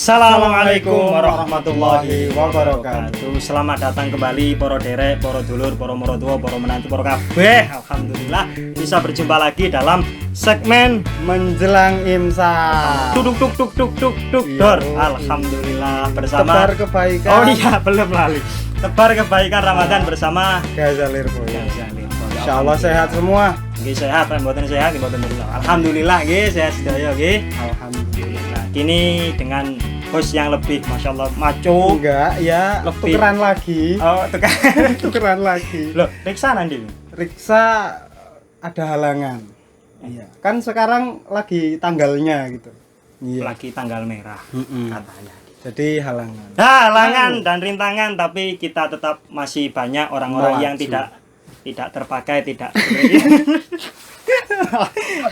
Assalamualaikum warahmatullahi wabarakatuh. Selamat datang kembali para derek, para dulur, para maratuwa, para menantu, para kabeh. Alhamdulillah bisa berjumpa lagi dalam segmen menjelang imsak. Tuk tuk tuk tuk tuk tuk dor. Alhamdulillah bersama tebar kebaikan. Oh iya, belum lali. Tebar kebaikan Ramadan bersama Gazalir Boyo. Insyaallah sehat semua. Nggih sehat, mboten sehat, mboten alhamdulillah. Alhamdulillah nggih sehat sedaya nggih. Alhamdulillah. Kini dengan host yang lebih Masya Allah maco. Enggak ya, lebih tukeran lagi. Oh tukeran lagi. Loh, Riksa nanti. Riksa ada halangan. Iya. Kan sekarang lagi tanggalnya gitu. Iya. Lagi tanggal merah katanya. Jadi halangan. Nah, halangan dan rintangan, tapi kita tetap masih banyak orang-orang yang tidak terpakai, tidak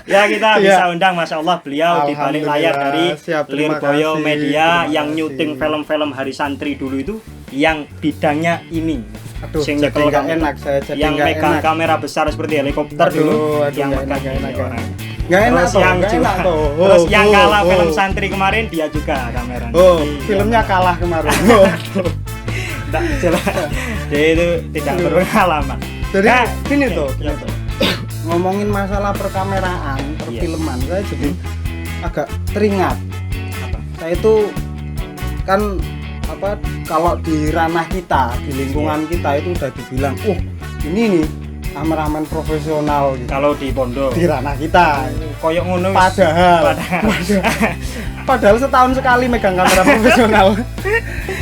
ya kita bisa undang Masya Allah beliau di balik layar dari Lirboyo Media yang nyuting film-film Hari Santri dulu itu yang bidangnya ini. Aduh, jadi nggak enak saya jadi yang megang kamera besar seperti helikopter dulu yang megang orang. Nggak enak tuh. Terus yang kalah film Santri kemarin dia juga kamera. Filmnya kalah kemarin. Tak jelas. Dia itu tidak berpengalaman. Jadi gini tuh. Ngomongin masalah perkameraan, perfilman, saya jadi agak teringat. Saya itu kan kalau di ranah kita, di lingkungan kita itu udah dibilang, ini nih kameramen profesional gitu. Kalau di pondok di ranah kita koyok ngono padahal setahun sekali megang kamera profesional.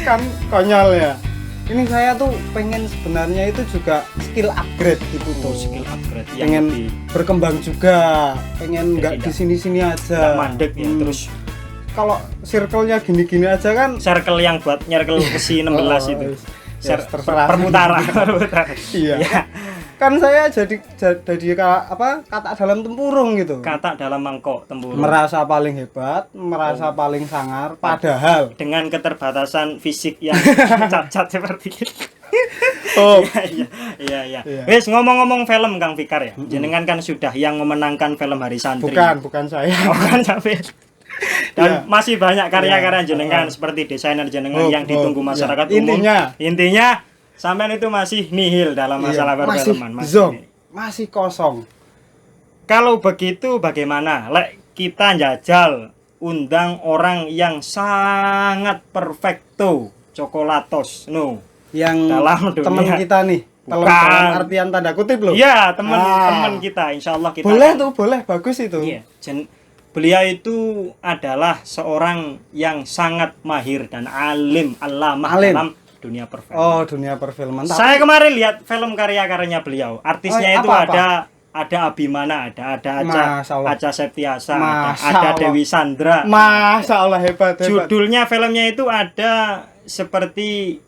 Kan konyol ya. Ini saya tuh pengen sebenarnya itu juga skill upgrade gitu tuh. Skill upgrade yang pengen berkembang juga, pengen nggak di sini-sini aja. Nggak mandek ya. Terus kalau circle-nya gini-gini aja kan. Circle yang buat nyirkel besi 16 itu. Ya, permutaran. Iya. Ya. Kan saya jadi kata dalam tempurung gitu. Kata dalam mangkok tempurung. Merasa paling hebat, merasa paling sangar, padahal dengan keterbatasan fisik yang cacat seperti itu. Iya. Wes ngomong-ngomong film Kang Fikar ya. Jenengan kan sudah yang memenangkan film Hari Santri. Bukan saya. Bukan sampai. Dan masih banyak karya-karya jenengan seperti desainer jenengan yang ditunggu masyarakat umum. Intinya sampean itu masih nihil dalam masalah perfilman. Masih kosong. Kalau begitu bagaimana? Kita jajal undang orang yang sangat perfecto, coklatos, yang dalam teman kita nih. Dalam artian tanda kutip loh. Iya, teman kita. Insyaallah kita. Boleh bagus itu. Iya. Beliau itu adalah seorang yang sangat mahir dan alim dalam dunia perfilman. Oh, dunia perfilman. Saya kemarin lihat film karya-karyanya beliau. Artisnya itu ada Abimana, ada Acha Septiasa, ada Dewi Sandra. Masya Allah hebat. Judulnya filmnya itu ada seperti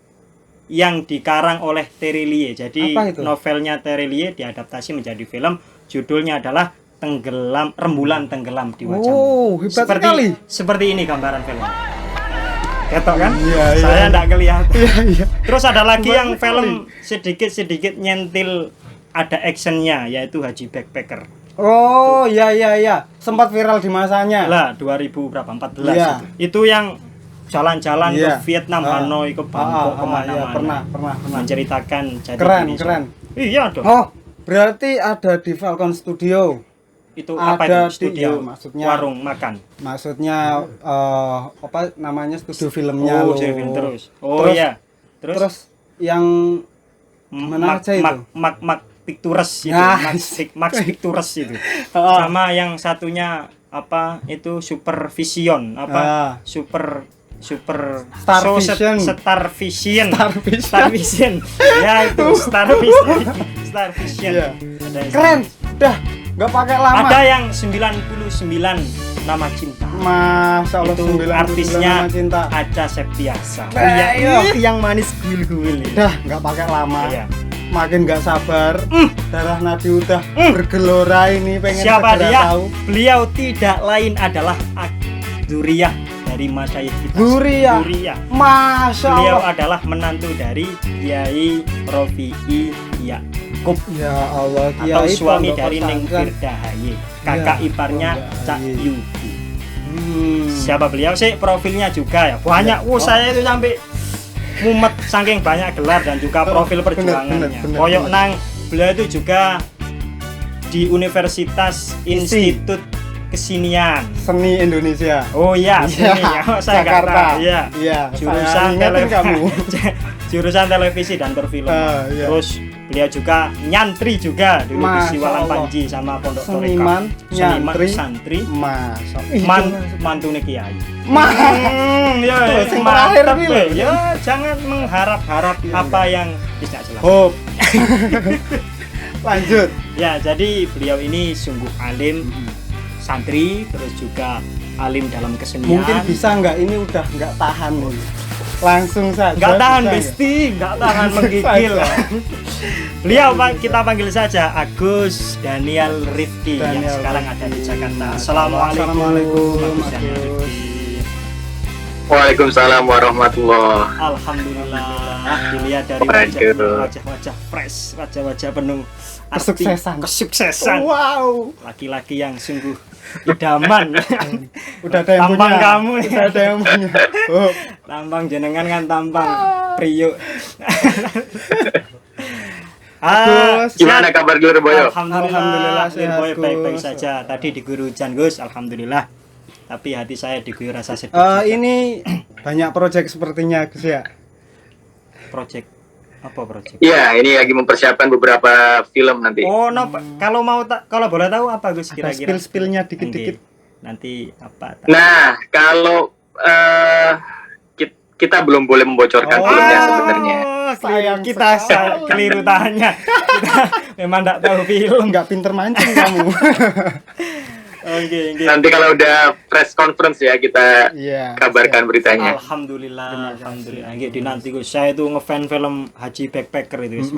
yang dikarang oleh Terelie. Jadi novelnya Terelie diadaptasi menjadi film. Judulnya adalah Rembulan Tenggelam di Wajahmu. Hebat sekali. Seperti ini gambaran film. Ketok kan? Iya. Saya enggak kelihatan. Iya. Terus ada lagi yang film sedikit nyentil ada actionnya, yaitu Haji Backpacker. Oh, iya. Sempat viral di masanya. Lah, 2014 itu yang jalan-jalan ke Vietnam, Hanoi, ke Bangkok, kemana-mana. Pernah. Menceritakan jadi keren. Iya dong. Oh, berarti ada di Falcon Studio. Itu apa itu? Studio maksudnya warung makan. Maksudnya namanya studio filmnya loh. Film terus. Terus yang mana aja itu? Max Pictures itu. Max Pictures itu. Sama yang satunya itu Supervision Star Vision. Ya itu Star Vision. Keren. Udah nggak pakai lama. Ada yang 99 nama cinta. Masya Allah, itu artisnya Acha Septiasa. Yang manis guil-guil. Udah nggak pakai lama. Iya. Makin nggak sabar. Darah nadi udah bergelora ini pengen siapa dia? Tahu. Beliau tidak lain adalah Duriyah dari Masyayikh kita. Duriyah. Masya Allah. Beliau adalah menantu dari Kiai Rofi'i Yaakob. Ya Allah, Kiai atau suami dari Ning Firdahaye, kakak iparnya Cak Yudi. Siapa beliau sih? Profilnya juga ya banyak. Saya itu sampai mumet saking banyak gelar dan juga profil perjuangannya. Koyok nang beliau itu juga di Universitas Institut Kesenian Seni Indonesia. Oh iya, seni. Oh, saya Jakarta. Iya. Jurusan jurusan televisi dan perfilman. Iya. Terus beliau juga nyantri juga dulu di Siwalan Panji sama Pondok Toreka. Nyantri, santri, Mas. mantune kiai. Ya, Sing terakhir ya, jangan mengharap-harap apa yang tidak jelas. Hope. Lanjut. Ya, jadi beliau ini sungguh alim, santri, terus juga alim dalam kesenian. Mungkin bisa nggak ini udah nggak tahan nih. Langsung saja. Nggak tahan Besti, nggak tahan menggigil. Beliau kita panggil saja Agus Daniel Rifki yang sekarang ada di Jakarta. Assalamualaikum Agus Daniel Rifki. Waalaikumsalam warahmatullah. Alhamdulillah. Dilihat dari wajah-wajah fresh, wajah-wajah penuh kesuksesan. Wow. Laki-laki yang sungguh idaman. Udah ada yang tampang punya. Kamu. Udah ada yang punya. Oh. Tampang jenengan kan tampang Priyo. Gimana kabar Guru Boyo? Alhamdulillah sehat, Boyo baik-baik Gus. saja. Tadi diguyur hujan Gus, alhamdulillah. Tapi hati saya diguyur rasa sedih. Ini banyak proyek sepertinya Gus ya. Project apa project? Iya, ini lagi mempersiapkan beberapa film nanti. Oh, kalau boleh tahu apa Gus Ada kira-kira? spill-spillnya dikit-dikit. Nanti apa? Nah, kalau kita belum boleh membocorkan filmnya sebenarnya. Sayang kita keliru tanya. Kita memang enggak tahu film. Nggak pinter mancing kamu. Oke. Nanti kalau udah press conference ya kita kabarkan beritanya. Alhamdulillah. Nggih dinanti Gus. Saya itu ngefan film Haji Backpacker itu Gus.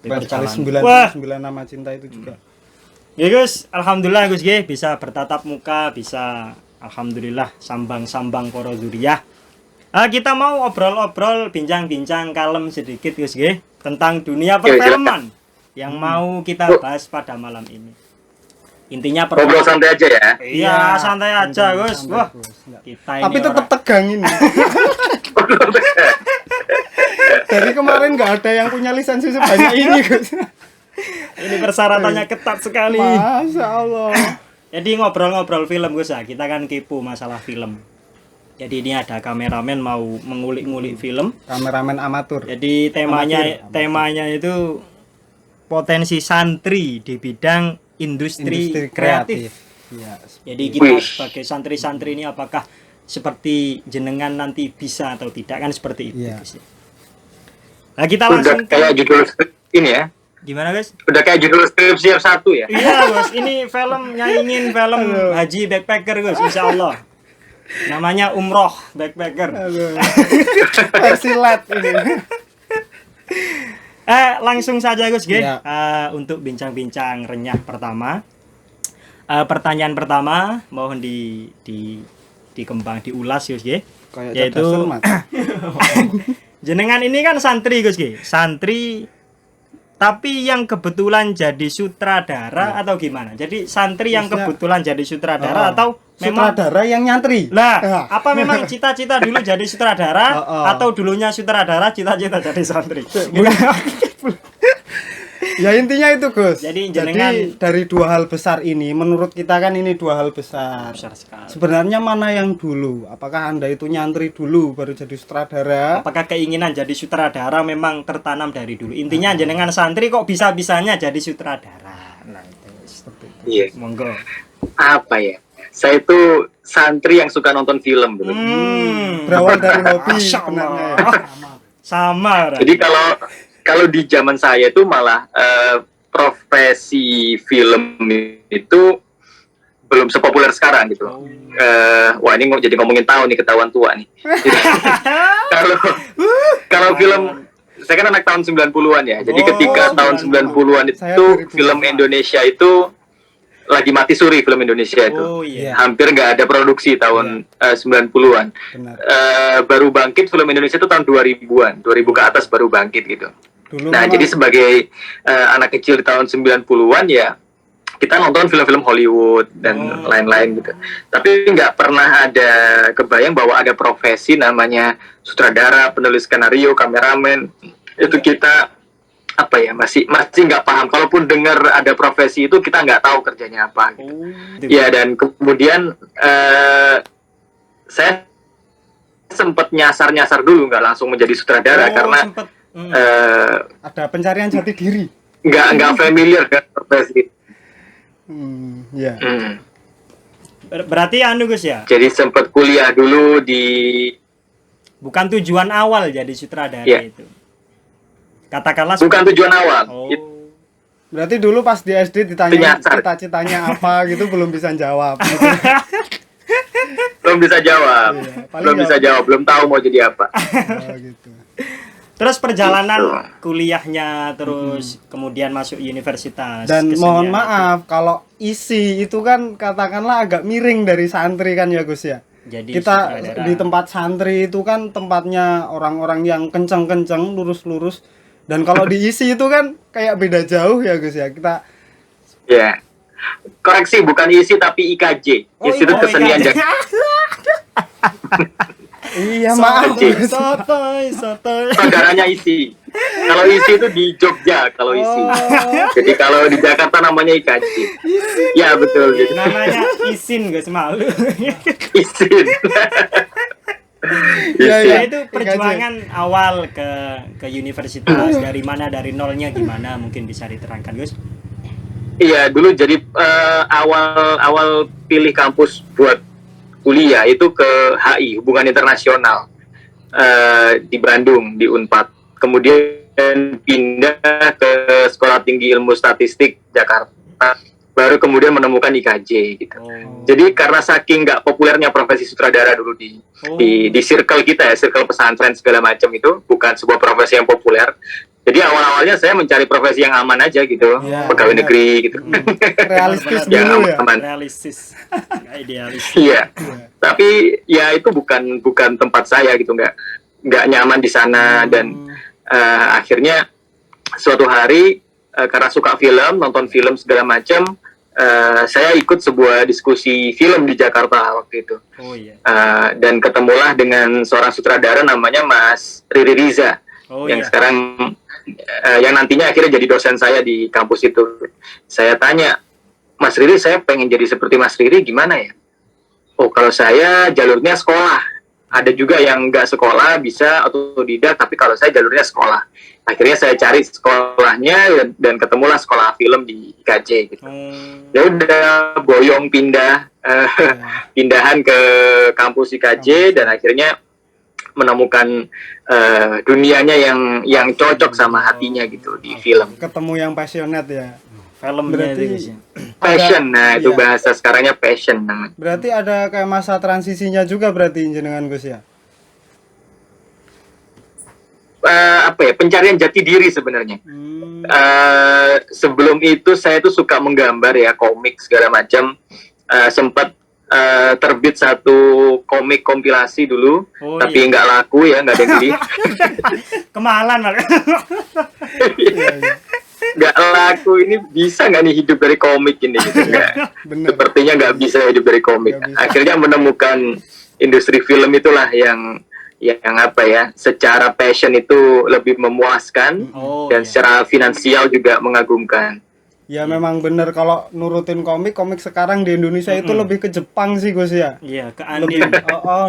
Berkali 99 nama cinta itu juga. Ya Gus, alhamdulillah Gus nggih bisa bertatap muka, bisa alhamdulillah sambang-sambang para zuriyah. Kita mau obrol-obrol, bincang-bincang kalem sedikit Gus nggih tentang dunia perfilman yang mau kita bahas pada malam ini. Intinya ngobrol santai aja ya. Iya, santai aja Gus. Wah, kita ini tapi tetap tegang ini. Dari kemarin nggak ada yang punya lisensi sebanyak ini Gus. Ini persyaratannya ketat sekali. Masya Allah. Jadi ngobrol-ngobrol film Gus ya. Kita kan kepo masalah film. Jadi ini ada kameramen mau mengulik-ngulik film. Kameramen amatur. Jadi temanya itu potensi santri di bidang industri kreatif. Ya, jadi kita sebagai santri-santri ini apakah seperti jenengan nanti bisa atau tidak kan seperti itu. Ya. Nah kita langsung kayak judul ini ya. Gimana guys? Udah kayak judul skripsi F1 ya. Iya Gus, ini film nyaingin film Haji Backpacker Gus, insya Allah. Namanya Umroh Backpacker. Versi LED ini. Langsung saja Gus G. Ya. Untuk bincang-bincang renyah pertama. Pertanyaan pertama mohon diulas Gus G. Yaitu jenengan ini kan santri Gus G. Santri tapi yang kebetulan jadi sutradara atau gimana? Jadi santri yang kebetulan jadi sutradara atau memang sutradara yang nyantri? Lah, apa memang cita-cita dulu jadi sutradara atau dulunya sutradara cita-cita jadi santri? Ya intinya itu Gus. Jadi dari dua hal besar ini, menurut kita kan ini dua hal besar. Sebenarnya mana yang dulu? Apakah Anda itu nyantri dulu baru jadi sutradara? Apakah keinginan jadi sutradara memang tertanam dari dulu? Intinya jenengan santri kok bisa-bisanya jadi sutradara. Nah, itu seperti itu. Iya. Monggo. Apa ya? Saya itu santri yang suka nonton film dulu. Berawal dari hobi sebenarnya. Sama. Jadi kalau di zaman saya itu malah profesi film itu belum sepopuler sekarang gitu. Wah ini jadi ngomongin tahun nih, ketahuan tua nih. Kalau film, saya kan anak tahun 90-an ya. Jadi ketika tahun 90-an itu film Indonesia itu lagi mati suri, film Indonesia itu. Hampir nggak ada produksi tahun 90-an. Baru bangkit film Indonesia itu tahun 2000-an. 2000 ke atas baru bangkit gitu. Nah, jadi sebagai anak kecil di tahun 90-an ya kita nonton film-film Hollywood dan lain-lain gitu. Tapi nggak pernah ada kebayang bahwa ada profesi namanya sutradara, penulis skenario, kameramen. Itu kita masih nggak paham. Kalaupun dengar ada profesi itu, kita nggak tahu kerjanya apa. Gitu. Ya, dan kemudian saya sempat nyasar dulu, nggak langsung menjadi sutradara karena ada pencarian jati diri. Nggak familiar dengan profesi. Berarti Gus ya? Jadi sempat kuliah dulu di... Bukan tujuan awal jadi sutradara itu. Katakanlah bukan tujuan awal. Berarti dulu pas di SD ditanya cita-citanya apa gitu belum bisa jawab. Gitu. Belum bisa jawab. Belum tahu mau jadi apa. Gitu. Terus perjalanan kuliahnya, terus kemudian masuk universitas. Dan mohon maaf kalau isi itu kan katakanlah agak miring dari santri kan ya Gus ya. Jadi kita di tempat santri itu kan tempatnya orang-orang yang kenceng-kenceng, lurus-lurus. Dan kalau diisi itu kan kayak beda jauh ya Gus ya. Kita koreksi, bukan isi tapi IKJ. Institut Kesenian Jakarta. Iya, maaf. Sotoy. Saudaranya isi. Kalau isi itu di Jogja, kalau isi. Jadi kalau di Jakarta namanya IKJ. Ya betul gitu. Namanya Isin, guys, malu. Isin. Ya, itu perjuangan awal ke universitas, dari mana, dari nolnya gimana, mungkin bisa diterangkan, Gus? Iya, dulu jadi awal pilih kampus buat kuliah itu ke HI, Hubungan Internasional, di Bandung, di Unpad. Kemudian pindah ke Sekolah Tinggi Ilmu Statistik Jakarta, baru kemudian menemukan IKJ gitu. Jadi karena saking nggak populernya profesi sutradara dulu di circle kita ya, circle pesantren segala macam, itu bukan sebuah profesi yang populer. Jadi awal-awalnya saya mencari profesi yang aman aja gitu, pegawai negeri gitu. Realistis dulu ya. Realistis, nggak idealis. Iya. Tapi ya itu bukan tempat saya gitu, nggak nyaman di sana. Dan akhirnya suatu hari karena suka film, nonton film segala macam, saya ikut sebuah diskusi film di Jakarta waktu itu. Dan ketemulah dengan seorang sutradara namanya Mas Riri Riza, yang sekarang yang nantinya akhirnya jadi dosen saya di kampus itu. Saya tanya, Mas Riri, saya pengen jadi seperti Mas Riri, gimana ya? Oh, kalau saya jalurnya sekolah. Ada juga yang nggak sekolah, bisa otodidak, tapi kalau saya jalurnya sekolah. Akhirnya saya cari sekolahnya dan ketemulah sekolah film di IKJ gitu. Ya udah, boyong pindahan ke kampus IKJ, dan akhirnya menemukan dunianya yang cocok sama hatinya gitu di film. Ketemu yang passionate ya. Filmnya berarti passion, itu bahasa sekarangnya passion namanya. Berarti ada kayak masa transisinya juga berarti jenengan Gus ya? Pencarian jati diri sebenarnya. Sebelum itu saya tuh suka menggambar ya, komik segala macam. Sempat terbit satu komik kompilasi dulu, tapi nggak laku ya, nggak ada yang beli. Kemahalan lah. Nggak laku, ini bisa nggak nih hidup dari komik ini gitu? Sepertinya nggak bisa hidup dari komik. Akhirnya menemukan industri film itulah yang secara passion itu lebih memuaskan, dan secara finansial juga mengagumkan. Ya memang bener, kalau nurutin komik sekarang di Indonesia itu lebih ke Jepang sih Gus ya. Iya, ke anime.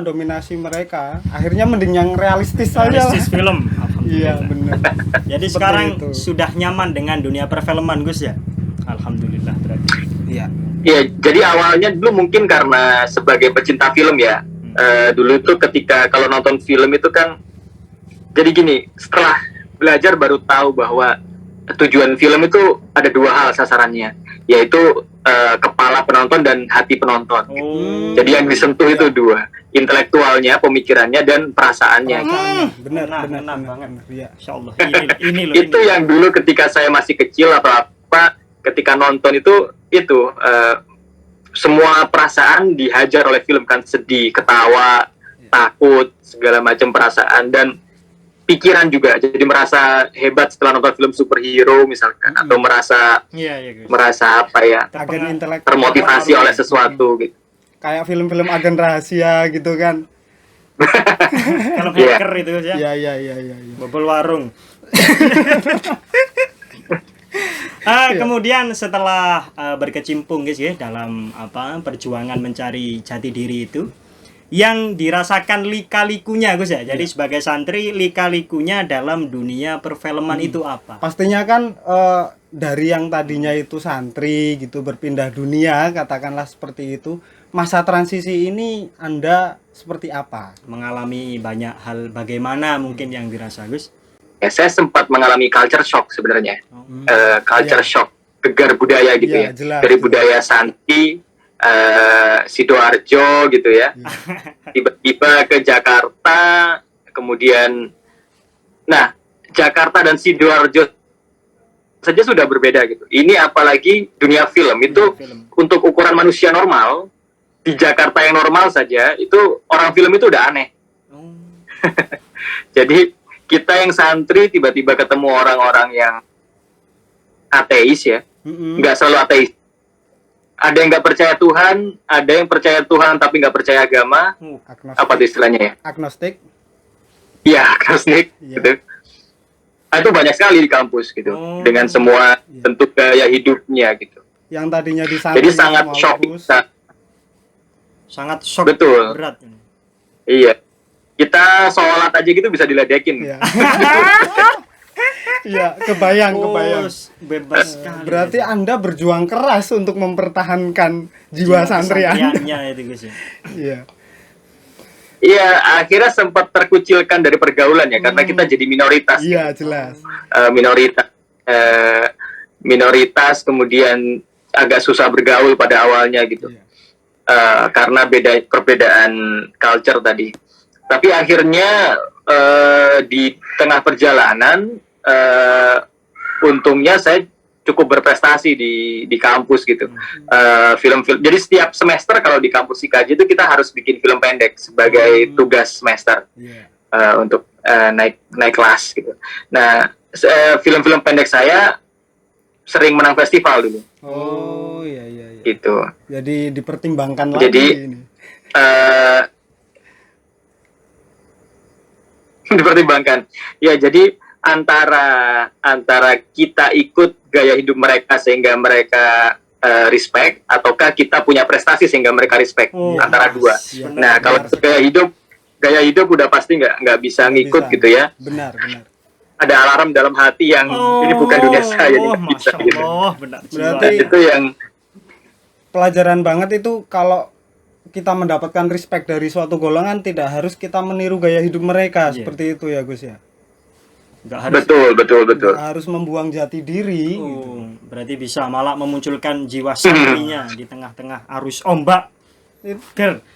Dominasi mereka. Akhirnya mending yang realistis saja. Realistis film. Iya bener. Jadi sekarang sudah nyaman dengan dunia perfilman Gus ya. Alhamdulillah berarti. Iya. Iya, jadi awalnya dulu mungkin karena sebagai pecinta film ya. Dulu itu ketika kalau nonton film itu kan, jadi gini, setelah belajar baru tahu bahwa tujuan film itu ada dua hal sasarannya, yaitu kepala penonton dan hati penonton. Jadi yang disentuh itu dua, intelektualnya, pemikirannya, dan perasaannya. Benar banget. Ya, insyaallah. Ini loh. Itu yang dulu ketika saya masih kecil atau apa, ketika nonton itu semua perasaan dihajar oleh film kan, sedih, ketawa, takut, segala macam perasaan. Dan pikiran juga, jadi merasa hebat setelah nonton film superhero misalkan, atau merasa merasa apa ya, termotivasi oleh sesuatu gitu. Kayak film-film agen rahasia gitu kan. Film hacker itu ya. Iya. Bobol warung. Kemudian setelah berkecimpung guys ya dalam perjuangan mencari jati diri itu, yang dirasakan lika-likunya Gus ya. Jadi sebagai santri, lika-likunya dalam dunia perfilman itu apa? Pastinya kan dari yang tadinya itu santri gitu berpindah dunia, katakanlah seperti itu. Masa transisi ini Anda seperti apa? Mengalami banyak hal, bagaimana mungkin yang dirasa Gus? Ya, saya sempat mengalami culture shock sebenarnya. Culture shock, gegar budaya gitu ya. Jelas, dari budaya santri Sidoarjo gitu ya, tiba-tiba ke Jakarta, kemudian Jakarta dan Sidoarjo saja sudah berbeda gitu. Ini apalagi dunia film itu untuk ukuran manusia normal di Jakarta yang normal saja itu orang film itu udah aneh. Jadi kita yang santri tiba-tiba ketemu orang-orang yang ateis ya, nggak selalu ateis. Ada yang nggak percaya Tuhan, ada yang percaya Tuhan tapi nggak percaya agama. Apa tuh istilahnya ya? Agnostik. Iya, agnostik. Gitu. Itu banyak sekali di kampus gitu, dengan semua bentuk gaya hidupnya gitu. Yang tadinya di sana. Jadi sangat shock. Sangat shock. Betul. Berat. Iya. Kita sholat aja gitu bisa diledekin. Iya, kebayang. Bebas sekali. Berarti Anda berjuang keras untuk mempertahankan jiwa santri Anda. Itu guys ya. Iya. Iya, akhirnya sempat terkucilkan dari pergaulan ya, karena kita jadi minoritas. Iya, jelas. Minoritas, kemudian agak susah bergaul pada awalnya gitu. Karena perbedaan culture tadi. Tapi akhirnya di tengah perjalanan untungnya saya cukup berprestasi di kampus gitu. Film-film. Jadi setiap semester kalau di kampus IKJ itu kita harus bikin film pendek sebagai tugas semester untuk naik kelas gitu. Nah, film-film pendek saya sering menang festival dulu. Oh iya. Gitu. Jadi dipertimbangkan lagi. Jadi ini. Dipertimbangkan. Ya, jadi antara kita ikut gaya hidup mereka sehingga mereka respect, ataukah kita punya prestasi sehingga mereka respect, antara dua. Nah, kalau gaya hidup udah pasti nggak bisa ngikut gitu ya. Benar. Ada alarm dalam hati yang ini bukan dunia saya, ini bisa gitu. Berarti itu yang pelajaran banget itu, kalau kita mendapatkan respect dari suatu golongan tidak harus kita meniru gaya hidup mereka seperti itu ya Gus ya. Betul. Nggak harus membuang jati diri. Berarti bisa malah memunculkan jiwa santrinya di tengah-tengah arus ombak.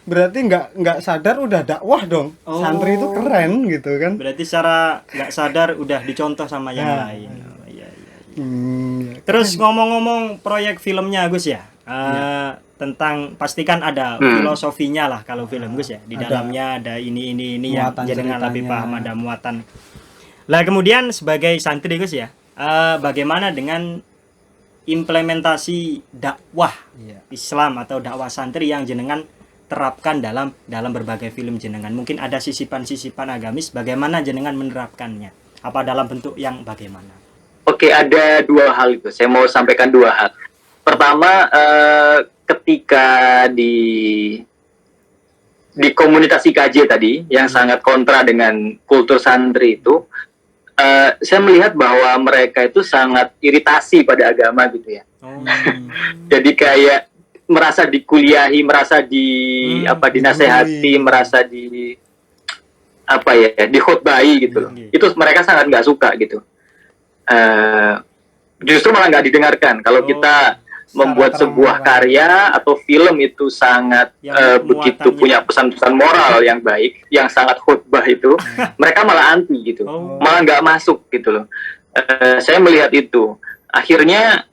Berarti nggak sadar udah dakwah dong. Santri itu keren gitu kan. Berarti secara nggak sadar udah dicontoh sama yang lain. Iya. Terus ngomong-ngomong proyek filmnya Gus ya. Tentang pastikan ada filosofinya lah kalau film Gus ya. Di dalamnya ada ini yang jenengan lebih paham, ada muatan. Lah kemudian sebagai santri Gus ya, bagaimana dengan implementasi dakwah Islam atau dakwah santri yang jenengan terapkan dalam berbagai film jenengan? Mungkin ada sisipan-sisipan agamis, bagaimana jenengan menerapkannya? Apa dalam bentuk yang bagaimana? Oke, ada dua hal itu. Saya mau sampaikan dua hal. Pertama, ketika di komunitas IKJ tadi yang sangat kontra dengan kultur santri itu, saya melihat bahwa mereka itu sangat iritasi pada agama gitu ya. Jadi kayak merasa dikuliahi, merasa dinasehati, merasa dikhotbahi gitu loh. Itu mereka sangat nggak suka gitu. Justru malah nggak didengarkan kalau kita membuat sebuah karya atau film itu sangat begitu punya pesan-pesan moral yang baik, yang sangat khutbah itu, mereka malah anti gitu, malah nggak masuk gitu loh. Saya melihat itu. Akhirnya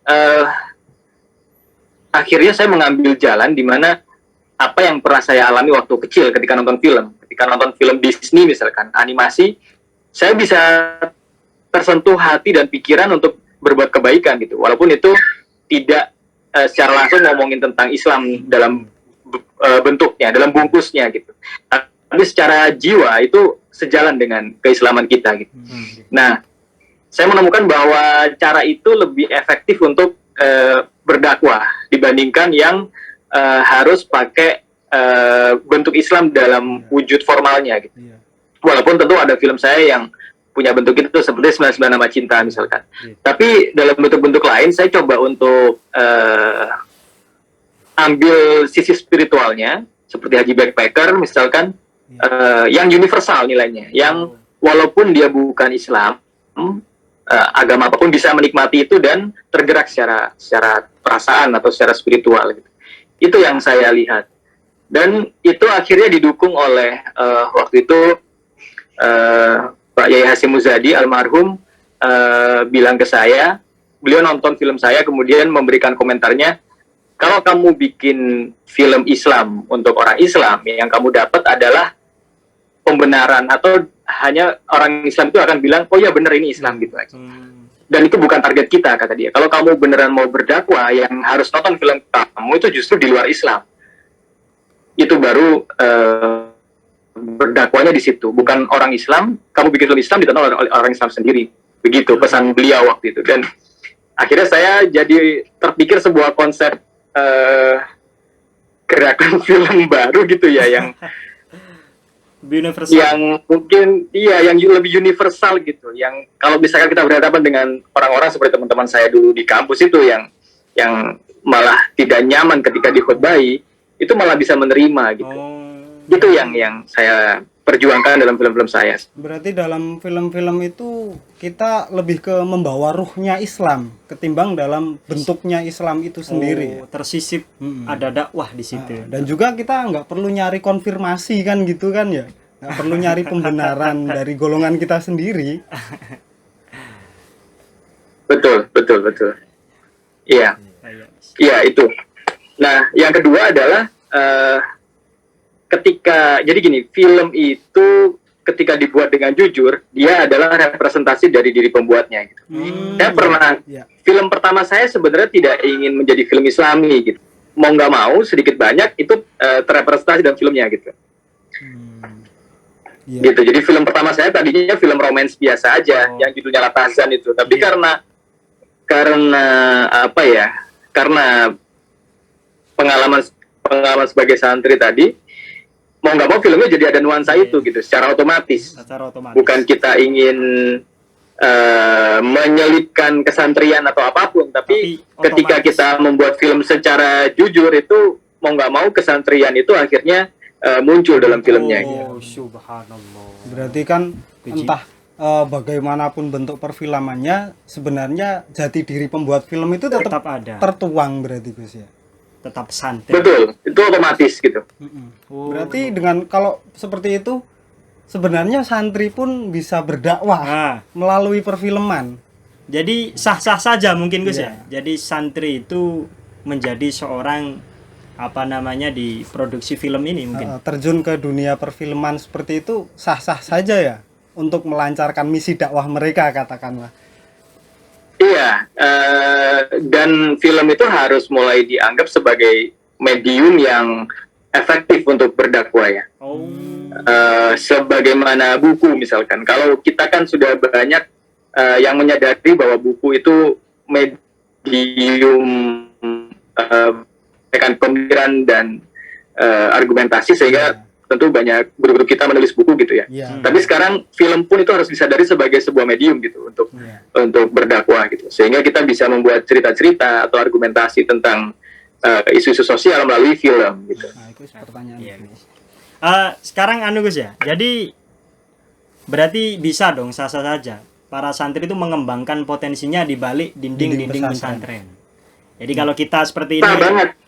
saya mengambil jalan di mana apa yang pernah saya alami waktu kecil ketika nonton film Disney misalkan, animasi, saya bisa tersentuh hati dan pikiran untuk berbuat kebaikan gitu, walaupun itu tidak secara langsung ngomongin tentang Islam dalam bentuknya, dalam bungkusnya gitu, tapi secara jiwa itu sejalan dengan keislaman kita gitu. Nah, saya menemukan bahwa cara itu lebih efektif untuk berdakwah dibandingkan yang harus pakai bentuk Islam dalam wujud formalnya gitu. Walaupun tentu ada film saya yang punya bentuk itu seperti 99 Nama Cinta misalkan. Tapi dalam bentuk-bentuk lain saya coba untuk ambil sisi spiritualnya seperti Haji Backpacker misalkan, yang universal nilainya, yang walaupun dia bukan Islam, agama apapun bisa menikmati itu dan tergerak secara perasaan atau secara spiritual gitu. Itu yang saya lihat. Dan itu akhirnya didukung oleh waktu itu Pak Yai Hasyim Muzadi almarhum bilang ke saya, beliau nonton film saya kemudian memberikan komentarnya, kalau kamu bikin film Islam untuk orang Islam, yang kamu dapat adalah pembenaran, atau hanya orang Islam itu akan bilang, oh ya benar ini Islam gitu aja. Dan itu bukan target kita, kata dia. Kalau kamu beneran mau berdakwah, yang harus nonton film kamu itu justru di luar Islam. Itu baru berdakwanya di situ, bukan orang Islam. Kamu bikin film Islam ditonton oleh orang Islam sendiri, begitu pesan beliau waktu itu. Dan akhirnya saya jadi terpikir sebuah konsep gerakan film baru gitu ya, yang universal, yang mungkin yang lebih universal gitu, yang kalau misalkan kita berhadapan dengan orang-orang seperti teman-teman saya dulu di kampus itu yang malah tidak nyaman ketika dikhotbahi, itu malah bisa menerima gitu. Itu yang saya perjuangkan dalam film-film saya. Berarti dalam film-film itu kita lebih ke membawa ruhnya Islam ketimbang dalam bentuknya Islam itu sendiri. Tersisip ada dakwah di situ. Dan juga kita nggak perlu nyari konfirmasi kan gitu kan ya, nggak perlu nyari pembenaran dari golongan kita sendiri. Betul. Iya itu. Nah, yang kedua adalah jadi gini, film itu ketika dibuat dengan jujur, dia adalah representasi dari diri pembuatnya gitu. Saya pernah, film pertama saya sebenarnya tidak ingin menjadi film Islami gitu. Mau nggak mau, sedikit banyak itu terrepresentasi dalam filmnya gitu. Gitu. Jadi film pertama saya tadinya film romance biasa aja, yang judulnya Latazan itu. Tapi karena pengalaman sebagai santri tadi, mau nggak mau filmnya jadi ada nuansa itu gitu, secara otomatis. Bukan kita ingin menyelipkan kesantrian atau apapun, tapi ketika kita membuat film secara jujur itu, mau nggak mau kesantrian itu akhirnya muncul dalam filmnya. Subhanallah. Berarti kan entah bagaimanapun bentuk perfilmannya, sebenarnya jati diri pembuat film itu tetap ada, tertuang berarti Gus ya. Tetap santai. Betul, itu otomatis gitu. Berarti dengan kalau seperti itu, sebenarnya santri pun bisa berdakwah melalui perfilman. Jadi sah-sah saja mungkin Gus ya. Jadi santri itu menjadi seorang di produksi film ini mungkin. Terjun ke dunia perfilman seperti itu sah-sah saja ya, untuk melancarkan misi dakwah mereka katakanlah. Iya, dan film itu harus mulai dianggap sebagai medium yang efektif untuk berdakwah ya. Sebagaimana buku misalkan, kalau kita kan sudah banyak yang menyadari bahwa buku itu medium pemikiran dan argumentasi, sehingga tentu banyak guru-guru kita menulis buku gitu ya. Tapi sekarang film pun itu harus disadari sebagai sebuah medium gitu untuk berdakwah gitu. Sehingga kita bisa membuat cerita-cerita atau argumentasi tentang isu-isu sosial melalui film gitu. Nah, itu pertanyaan. Sekarang Gus ya. Jadi berarti bisa dong sah-sah saja para santri itu mengembangkan potensinya di balik dinding-dinding pesantren. Jadi kalau kita seperti ini banget.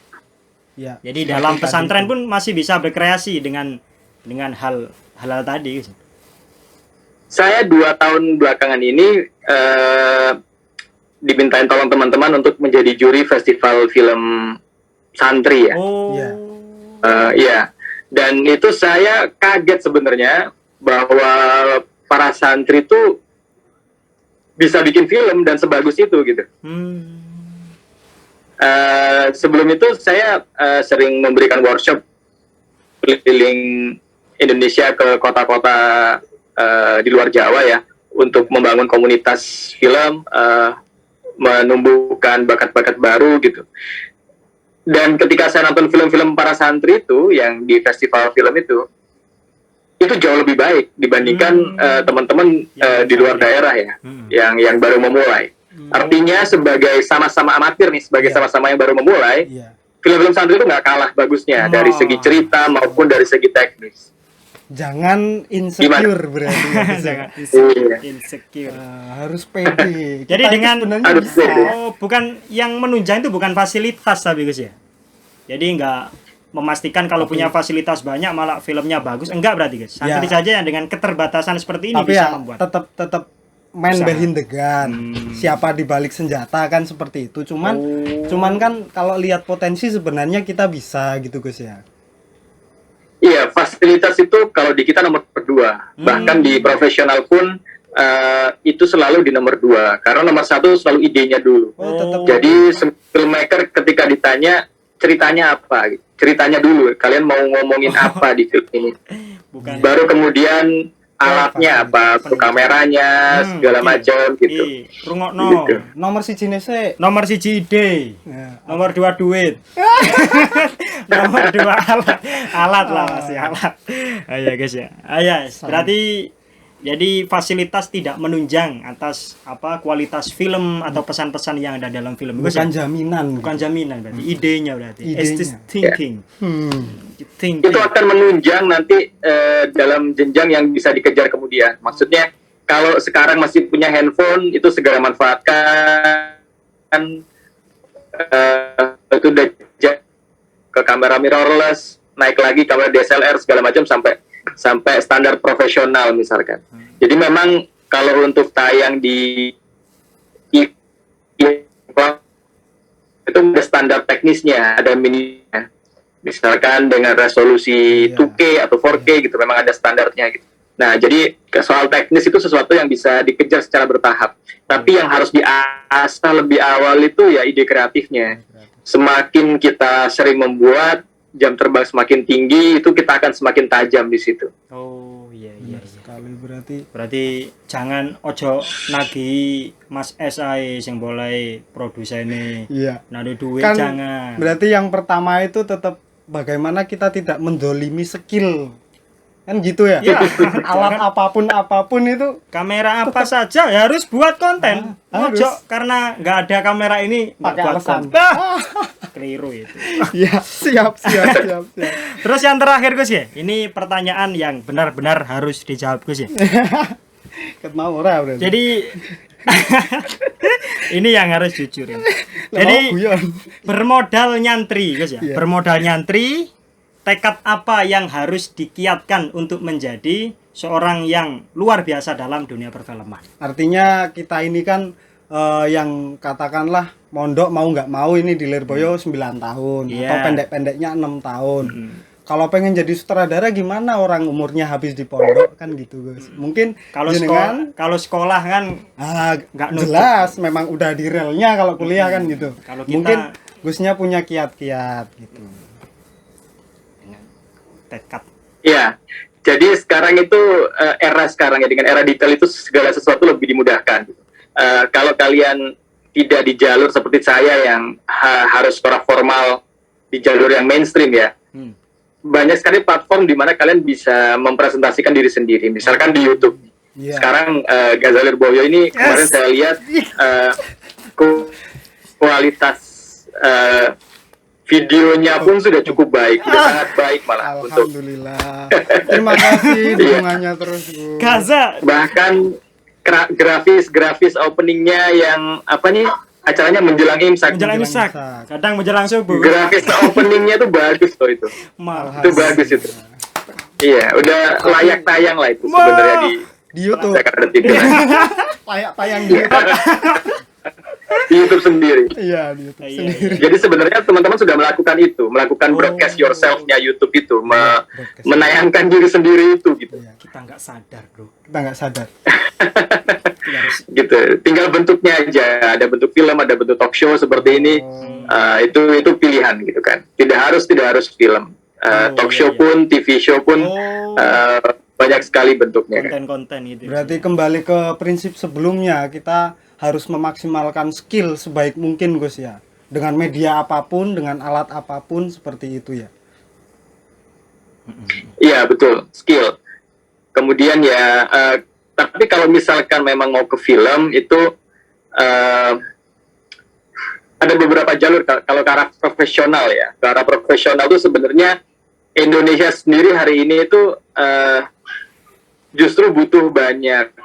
Ya. Jadi dalam pesantren pun masih bisa berkreasi dengan hal tadi. Saya 2 tahun belakangan ini dimintain tolong teman-teman untuk menjadi juri festival film santri ya. Dan itu saya kaget sebenarnya bahwa para santri itu bisa bikin film dan sebagus itu gitu. Sebelum itu saya sering memberikan workshop keliling Indonesia ke kota-kota di luar Jawa ya, untuk membangun komunitas film, menumbuhkan bakat-bakat baru gitu. Dan ketika saya nonton film-film para santri itu yang di festival film itu jauh lebih baik dibandingkan teman-teman di luar daerah ya, yang baru memulai. Artinya sebagai sama-sama amatir nih, sebagai sama-sama yang baru memulai, film-film santri itu nggak kalah bagusnya dari segi cerita maupun dari segi teknis. Jangan insecure berarti. Jangan insecure. Harus pede. Jadi dengan bukan yang menunjang itu bukan fasilitas tapi Gus ya. Jadi enggak memastikan kalau punya fasilitas banyak malah filmnya bagus, enggak berarti Gus. Santri saja yang dengan keterbatasan seperti ini tapi bisa membuat. Tetap man behind the gun. Siapa di balik senjata kan seperti itu. Cuman kan kalau lihat potensi sebenarnya kita bisa gitu Gus ya. Iya, fasilitas itu kalau di kita nomor 2. Bahkan di profesional pun itu selalu di nomor 2. Karena nomor 1 selalu idenya dulu. Jadi filmmaker ketika ditanya ceritanya apa, ceritanya dulu. Kalian mau ngomongin apa di film ini? Baru kemudian alatnya apa, kameranya, segala macam gitu. Gitu. Nomor 1 sih. Nomor 1 ide. Nomor 2 duit. Nomor 2 alat lah, masih alat. Ayo guys ya. Ayo, berarti jadi fasilitas tidak menunjang atas kualitas film atau pesan-pesan yang ada dalam film. Bukan jaminan. Bukan jaminan berarti. Idenya berarti. Thinking. Itu akan menunjang nanti dalam jenjang yang bisa dikejar kemudian. Maksudnya kalau sekarang masih punya handphone, itu segera manfaatkan. Itu udah ke kamera mirrorless, naik lagi kamera DSLR segala macam sampai standar profesional misalkan. Jadi memang kalau untuk tayang di itu ada standar teknisnya, ada mininya. Misalkan dengan resolusi 2K atau 4K gitu, memang ada standarnya gitu. Nah, jadi soal teknis itu sesuatu yang bisa dikejar secara bertahap. Tapi yang harus diasah lebih awal itu ya ide kreatifnya. Semakin kita sering membuat, jam terbang semakin tinggi, itu kita akan semakin tajam di situ. Oh iya sekali berarti jangan ojo nagi Mas SAE yang boleh produsen ini. Iya. Nado duit kan, jangan. Berarti yang pertama itu tetap bagaimana kita tidak mendolimi skill. Kan gitu ya. Alat apapun itu, kamera apa saja ya harus buat konten. Ojo karena nggak ada kamera ini pakai alasan. Keliru itu. Ya, siap. Terus yang terakhir Gus ya, ini pertanyaan yang benar-benar harus dijawab Gus ya. Ketemu ora berarti. Jadi ini yang harus jujur ya. Jadi bermodal nyantri Gus ya. Bermodal nyantri, tekad apa yang harus dikiatkan untuk menjadi seorang yang luar biasa dalam dunia perfilman? Artinya kita ini kan yang katakanlah mondok mau nggak mau ini di Lirboyo 9 tahun atau pendek-pendeknya 6 tahun. Kalau pengen jadi sutradara gimana orang umurnya habis di pondok kan gitu Gus. Mungkin kalau sekolah kan nggak jelas, memang udah di relnya kalau kuliah kan gitu. Mungkin Gusnya punya kiat-kiat gitu. Tekad. Iya. Jadi sekarang itu era sekarang ya, dengan era digital itu segala sesuatu lebih dimudahkan. Kalau kalian tidak di jalur seperti saya yang harus secara formal di jalur yang mainstream ya, banyak sekali platform di mana kalian bisa mempresentasikan diri sendiri. Misalkan di YouTube. Sekarang Ghazal Lirboyo ini kemarin saya lihat kualitas videonya pun sudah cukup baik, sudah sangat baik malah. Alhamdulillah. Terima kasih dukungannya terus Bu. Bahkan grafis openingnya yang apa nih, acaranya menjelang imsak. Kadang menjelang subuh. Grafis openingnya tuh bagus tuh itu. Itu bagus itu. Iya, udah layak tayang lah itu sebenarnya di YouTube. Layak tayang di YouTube. Di YouTube sendiri. Iya, di YouTube sendiri. Jadi sebenarnya teman-teman sudah melakukan broadcast yourself-nya YouTube itu, menayangkan diri sendiri itu gitu. Kita nggak sadar, bro. Kita nggak sadar. Gitu. Tinggal bentuknya aja. Ada bentuk film, ada bentuk talk show seperti ini. Itu pilihan gitu kan. Tidak harus film. Talk show pun, TV show pun banyak sekali bentuknya. Konten-konten gitu. Berarti kembali ke prinsip sebelumnya, kita harus memaksimalkan skill sebaik mungkin, Gus ya. Dengan media apapun, dengan alat apapun, seperti itu ya. Iya betul, skill. Kemudian ya, tapi kalau misalkan memang mau ke film itu ada beberapa jalur. Kalau ke arah profesional ya, ke arah profesional itu sebenarnya Indonesia sendiri hari ini itu justru butuh banyak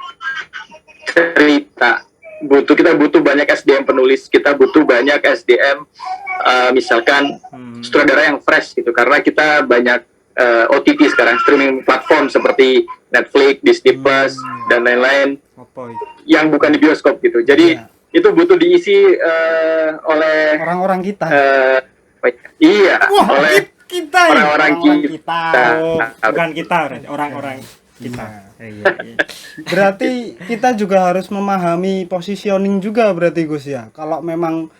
cerita. Kita butuh banyak SDM penulis, kita butuh banyak SDM misalkan sutradara yang fresh gitu, karena kita banyak OTT sekarang, streaming platform seperti Netflix, Disney Plus dan lain-lain yang bukan di bioskop gitu. Jadi itu butuh diisi oleh orang-orang kita. Oleh kita orang-orang kita. Bukan kita, orang-orang kita. Iya. Berarti kita juga harus memahami positioning juga berarti, Gus ya. Kalau memang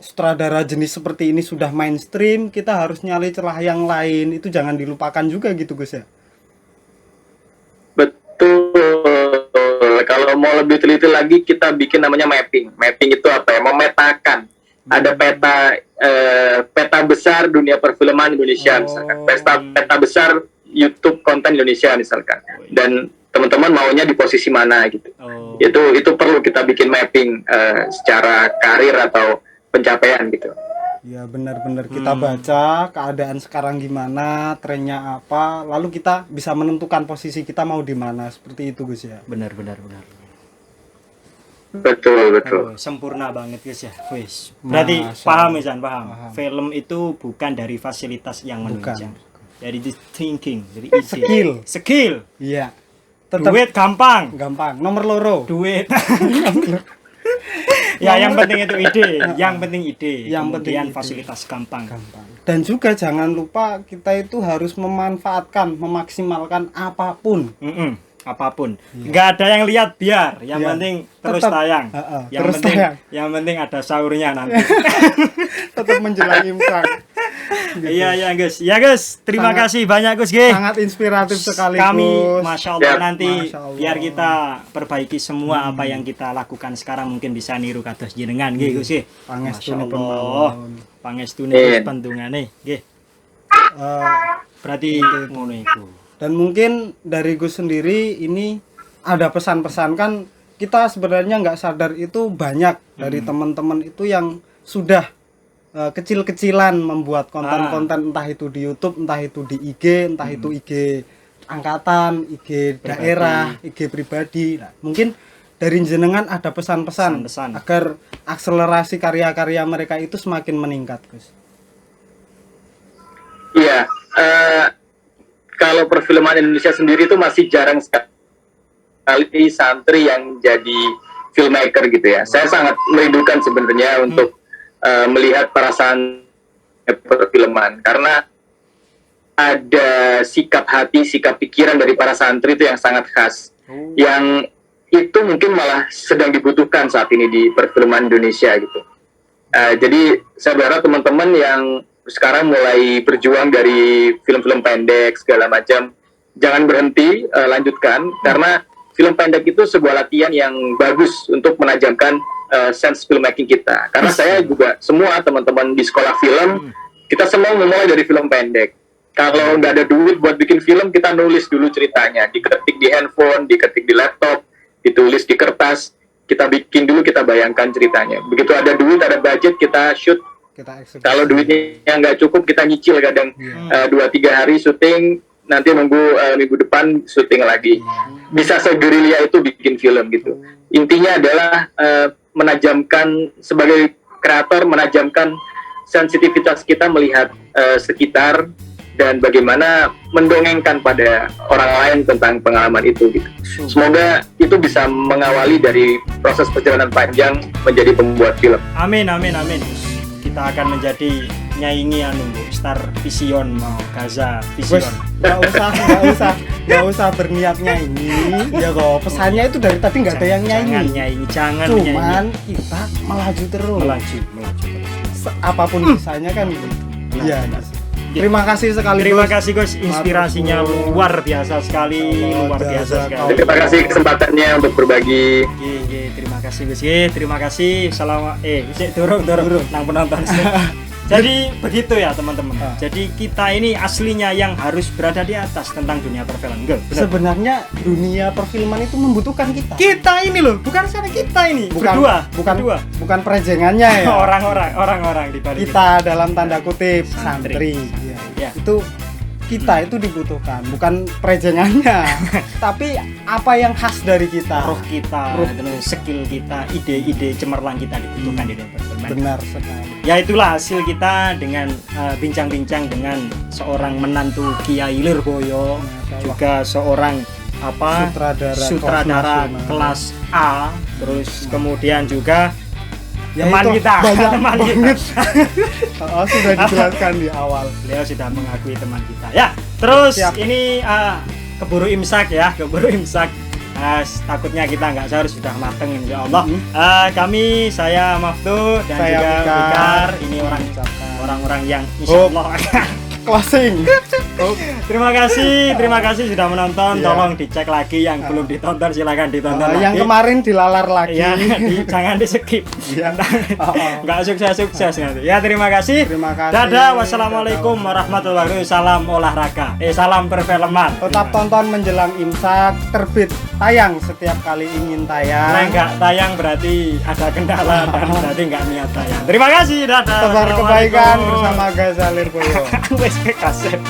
sutradara jenis seperti ini sudah mainstream, kita harus nyari celah yang lain. Itu jangan dilupakan juga gitu, Gus ya. Betul. Kalau mau lebih teliti lagi, kita bikin namanya mapping. Mapping itu apa ya? Memetakan. Ada peta besar dunia perfilman Indonesia misalkan. Peta besar YouTube konten Indonesia misalkan. Dan teman-teman maunya di posisi mana gitu. Itu perlu kita bikin mapping secara karir atau pencapaian gitu. Ya benar-benar kita baca keadaan sekarang gimana, trennya apa, lalu kita bisa menentukan posisi kita mau di mana, seperti itu, Gus ya. Benar. Betul. Sempurna banget, Gus ya. Wis. Berarti paham. Film itu bukan dari fasilitas yang menunjang. Dari thinking, dari ide. Skill. Iya. Duit gampang. Nomor loro. Duit. Ya, yang penting itu ide. Yang penting ide. Kemudian fasilitas gampang. Dan juga jangan lupa kita itu harus memaksimalkan apapun. Apapun. Nggak ada yang lihat biar. Yang penting terus tayang. Yang penting ada sahurnya nanti. Tetap menjelang imsak. Gitu. Iya Gus. Ya Gus, terima kasih banyak Gus. Sangat inspiratif sekali kami, Masya Allah nanti biar kita perbaiki semua apa yang kita lakukan sekarang mungkin bisa niru kados jenengan nggih Gus. Pangestune pemawon. Pangestune pendungane nggih. Berarti ngono iku. Dan mungkin dari Gus sendiri ini ada pesan-pesan, kan kita sebenarnya nggak sadar itu banyak dari teman-teman itu yang sudah kecil-kecilan membuat konten-konten entah itu di YouTube, entah itu di IG, entah itu IG angkatan, IG daerah, IG pribadi. Nah, mungkin dari jenengan ada pesan-pesan agar akselerasi karya-karya mereka itu semakin meningkat, Gus. Iya, kalau perfilman Indonesia sendiri itu masih jarang sekali santri yang jadi filmmaker gitu ya. Saya sangat merindukan sebenarnya untuk melihat para santri perfilman, karena ada sikap hati, sikap pikiran dari para santri itu yang sangat khas, yang itu mungkin malah sedang dibutuhkan saat ini di perfilman Indonesia gitu. Jadi saya berharap teman-teman yang sekarang mulai berjuang dari film-film pendek segala macam, jangan berhenti, lanjutkan, karena film pendek itu sebuah latihan yang bagus untuk menajamkan sense filmmaking kita. Karena saya juga, semua teman-teman di sekolah film, kita semua memulai dari film pendek. Kalau nggak ada duit buat bikin film, kita nulis dulu ceritanya, diketik di handphone, diketik di laptop, ditulis di kertas, kita bikin dulu, kita bayangkan ceritanya. Begitu ada duit, ada budget, kita shoot. Kalau duitnya nggak cukup, kita nyicil kadang 2-3 hari syuting, nanti nunggu minggu depan syuting lagi. Bisa segerilya itu bikin film gitu. Intinya adalah menajamkan, sebagai kreator, menajamkan sensitivitas kita melihat sekitar dan bagaimana mendongengkan pada orang lain tentang pengalaman itu gitu. Semoga itu bisa mengawali dari proses perjalanan panjang menjadi pembuat film. Amin. kita akan menjadi nyaingi Star Vision mau Gaza Vision. Nggak usah berniat nyanyi. Ya kok pesannya itu dari tadi nggak ada yang nyanyi. Jangan Cuman nyanyi. kita melaju terus. Melaju terus. Apapun kisahnya kan. Iya. Terima kasih sekali. Terima kasih Gus, inspirasinya luar biasa sekali, Terima kasih kesempatannya untuk berbagi. Terima kasih Gus. Terima kasih. Dorong nang penonton. Jadi begitu ya teman-teman. Jadi kita ini aslinya yang harus berada di atas tentang dunia perfilman. Sebenarnya dunia perfilman itu membutuhkan kita. Kita ini loh, bukan sana kita ini. Bukan prejengannya ya. Orang-orang di balik kita dalam tanda kutip santri. Ya. Itu kita itu dibutuhkan, bukan prejengannya. Tapi apa yang khas dari kita, roh kita, skill kita, ide-ide cemerlang kita dibutuhkan di dunia perfilman. Benar sekali. Ya itulah hasil kita dengan bincang-bincang dengan seorang menantu Kiai Lirboyo, juga seorang sutradara kelas A, terus kemudian juga teman kita. Sudah dijelaskan di awal. Beliau sudah mengakui teman kita. Ya, terus ini keburu imsak. Takutnya kita nggak sahur, sudah mateng insya Allah. Saya Maftu dan saya juga Fikar. Ini orang-orang yang insya Allah closing. Terima kasih sudah menonton. Tolong dicek lagi yang belum ditonton, silakan ditonton lagi. Yang kemarin dilalar lagi. Ya, jangan di skip. Nggak sukses nanti. Ya terima kasih. Dadah. Wassalamualaikum warahmatullahi wabarakatuh. Salam olahraga. Salam perfilman. Tetap tonton menjelang imsak. Terbit tayang setiap kali ingin tayang. Nah nggak tayang berarti ada kendala dan berarti nggak niat tayang. Terima kasih. Dadah. Tebar kebaikan bersama Gaza Lirboyo. Wes kaset.